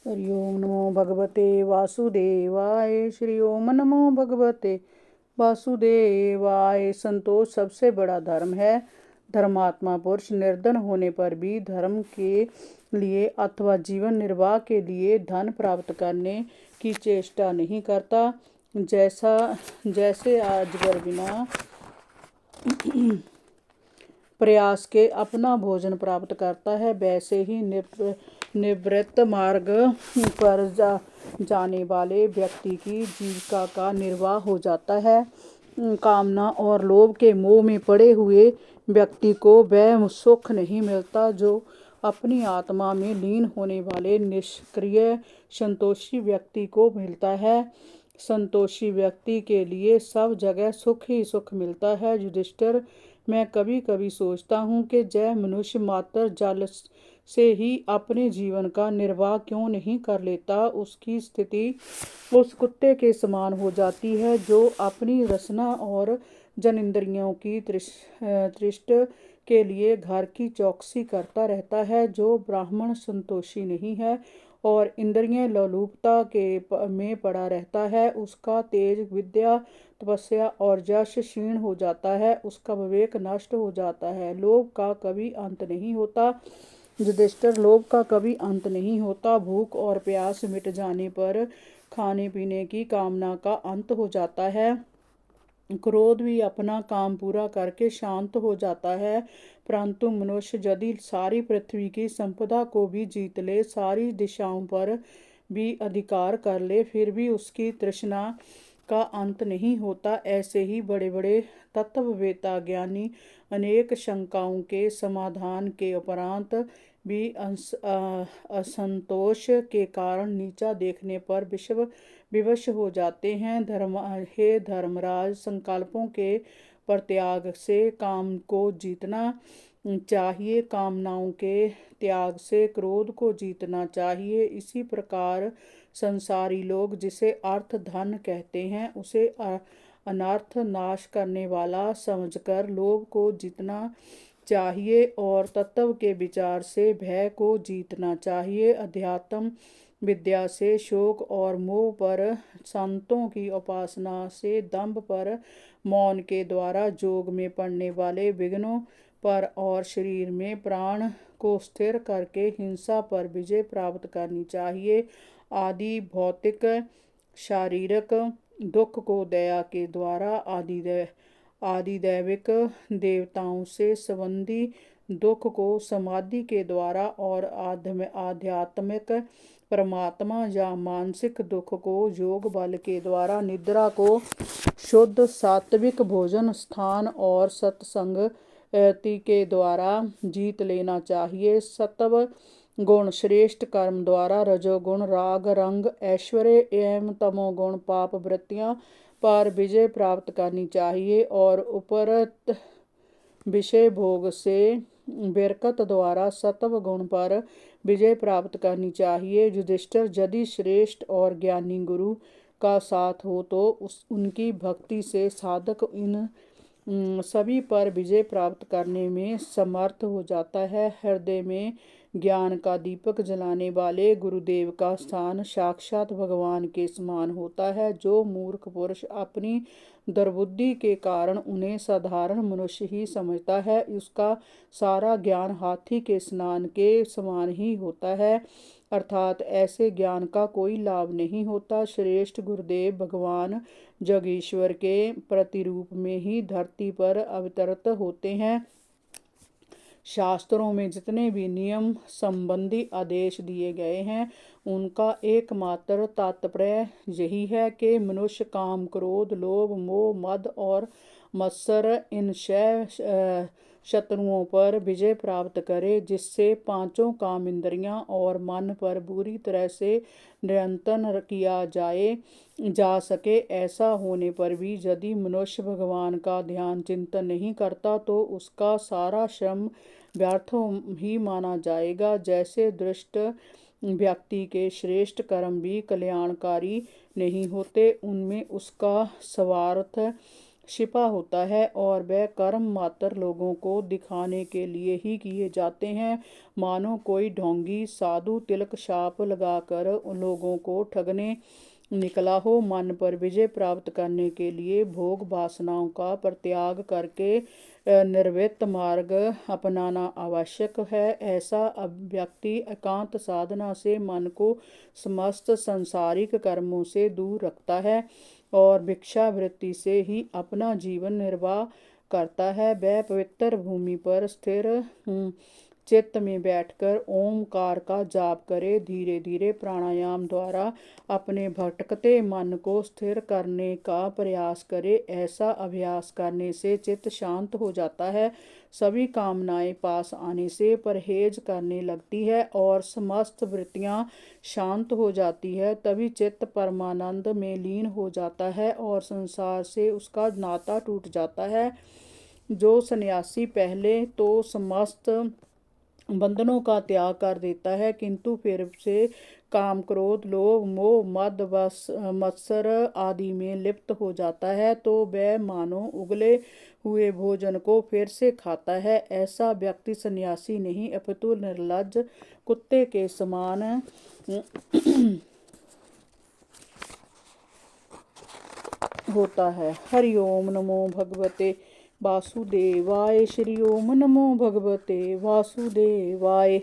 हरि ओम नमो भगवते वासुदेवाय। श्री ओम नमो भगवते वासुदेवाय। संतोष सबसे बड़ा धर्म है। धर्मात्मा पुरुष निर्धन होने पर भी धर्म के लिए अथवा जीवन निर्वाह के लिए धन प्राप्त करने की चेष्टा नहीं करता। जैसे अजगर बिना प्रयास के अपना भोजन प्राप्त करता है, वैसे ही निवृत्त मार्ग पर जाने वाले व्यक्ति की जीविका का निर्वाह हो जाता है। कामना और लोभ के मोह में पड़े हुए व्यक्ति को वह सुख नहीं मिलता जो अपनी आत्मा में लीन होने वाले निष्क्रिय संतोषी व्यक्ति को मिलता है। संतोषी व्यक्ति के लिए सब जगह सुख ही सुख मिलता है। युधिष्ठिर, मैं कभी कभी सोचता हूँ कि जय मनुष्य मात्र जल से ही अपने जीवन का निर्वाह क्यों नहीं कर लेता। उसकी स्थिति उस कुत्ते के समान हो जाती है जो अपनी रसना और जनिंद्रियों की तृष्ट के लिए घर की चौकसी करता रहता है। जो ब्राह्मण संतोषी नहीं है और इंद्रिय लोलुपता के में पड़ा रहता है, उसका तेज, विद्या, तपस्या और यश क्षीण हो जाता है, उसका विवेक नष्ट हो जाता है। लोभ का कभी अंत नहीं होता। युधिष्ठिर, लोभ का कभी अंत नहीं होता। भूख और प्यास मिट जाने पर खाने पीने की कामना का अंत हो जाता है। क्रोध भी अपना काम पूरा करके शांत हो जाता है। परंतु मनुष्य यदि सारी पृथ्वी की संपदा को भी जीत ले, सारी दिशाओं पर भी अधिकार कर ले, फिर भी उसकी तृष्णा का अंत नहीं होता। ऐसे ही बड़े बड़े तत्ववेता ज्ञानी अनेक शंकाओं के समाधान के उपरांत भी असंतोष के कारण नीचा देखने पर विवश हो जाते हैं। हे धर्मराज, संकल्पों के परित्याग से काम को जीतना चाहिए, कामनाओं के त्याग से क्रोध को जीतना चाहिए। इसी प्रकार संसारी लोग जिसे अर्थ धन कहते हैं, उसे अनर्थ नाश करने वाला समझकर लोभ को जीतना चाहिए और तत्व के विचार से भय को जीतना चाहिए। अध्यात्म विद्या से शोक और मोह पर, संतों की उपासना से दंभ पर, मौन के द्वारा योग में पड़ने वाले विघ्नों पर और शरीर में प्राण को स्थिर करके हिंसा पर विजय प्राप्त करनी चाहिए। आदि भौतिक शारीरिक दुख को दया के द्वारा आदिदैविक देवताओं से संबंधी दुख को समाधि के द्वारा और आध्यात्मिक परमात्मा या मानसिक दुख को योग बल के द्वारा, निद्रा को शुद्ध सात्विक भोजन, स्थान और सत्संग के द्वारा जीत लेना चाहिए। सत्व गुण श्रेष्ठ कर्म द्वारा रजोगुण राग रंग ऐश्वर्य एवं तमोगुण पाप वृत्तियां पर विजय प्राप्त करनी चाहिए और उपरत विषय भोग से विरकत द्वारा सत्व गुण पर विजय प्राप्त करनी चाहिए। युधिष्ठिर, यदि श्रेष्ठ और ज्ञानी गुरु का साथ हो तो उनकी भक्ति से साधक इन सभी पर विजय प्राप्त करने में समर्थ हो जाता है। हृदय में ज्ञान का दीपक जलाने वाले गुरुदेव का स्थान साक्षात भगवान के समान होता है। जो मूर्ख पुरुष अपनी दुर्बुद्धि के कारण उन्हें साधारण मनुष्य ही समझता है, उसका सारा ज्ञान हाथी के स्नान के समान ही होता है, अर्थात ऐसे ज्ञान का कोई लाभ नहीं होता। श्रेष्ठ गुरुदेव भगवान जगीश्वर के प्रतिरूप में ही धरती पर अवतरित होते हैं। शास्त्रों में जितने भी नियम संबंधी आदेश दिए गए हैं, उनका एकमात्र तात्पर्य यही है कि मनुष्य काम, क्रोध, लोभ, मोह, मद और मत्सर इन 6 शत्रुओं पर विजय प्राप्त करे, जिससे पांचों काम इंद्रियां और मन पर बुरी तरह से नियंत्रण किया जा सके। ऐसा होने पर भी यदि मनुष्य भगवान का ध्यान चिंतन नहीं करता तो उसका सारा श्रम व्यर्थ ही माना जाएगा। जैसे दुष्ट व्यक्ति के श्रेष्ठ कर्म भी कल्याणकारी नहीं होते, उनमें उसका स्वार्थ छिपा होता है और वह कर्म मात्र लोगों को दिखाने के लिए ही किए जाते हैं। मानो कोई ढोंगी साधु तिलक छाप लगाकर लोगों को ठगने निकला हो। मन पर विजय प्राप्त करने के लिए भोग वासनाओं का परित्याग करके निर्वृत्त मार्ग अपनाना आवश्यक है। ऐसा व्यक्ति एकांत साधना से मन को समस्त संसारिक कर्मों से दूर रखता है और भिक्षावृत्ति से ही अपना जीवन निर्वाह करता है। वह पवित्र भूमि पर स्थिर चित्त में बैठकर ओमकार का जाप करे। धीरे धीरे प्राणायाम द्वारा अपने भटकते मन को स्थिर करने का प्रयास करे। ऐसा अभ्यास करने से चित्त शांत हो जाता है, सभी कामनाएं पास आने से परहेज करने लगती है और समस्त वृत्तियां शांत हो जाती है। तभी चित्त परमानंद में लीन हो जाता है और संसार से उसका नाता टूट जाता है। जो सन्यासी पहले तो समस्त बंधनों का त्याग कर देता है, किंतु फिर से काम क्रोध लोभ मोह मद मत्सर आदि में लिप्त हो जाता है तो वह मानो उगले हुए भोजन को फिर से खाता है। ऐसा व्यक्ति सन्यासी नहीं अपितु निर्लज्ज कुत्ते के समान होता है। हरि ओम नमो भगवते वासुदेवाय। श्री ओम नमो भगवते वासुदेवाय।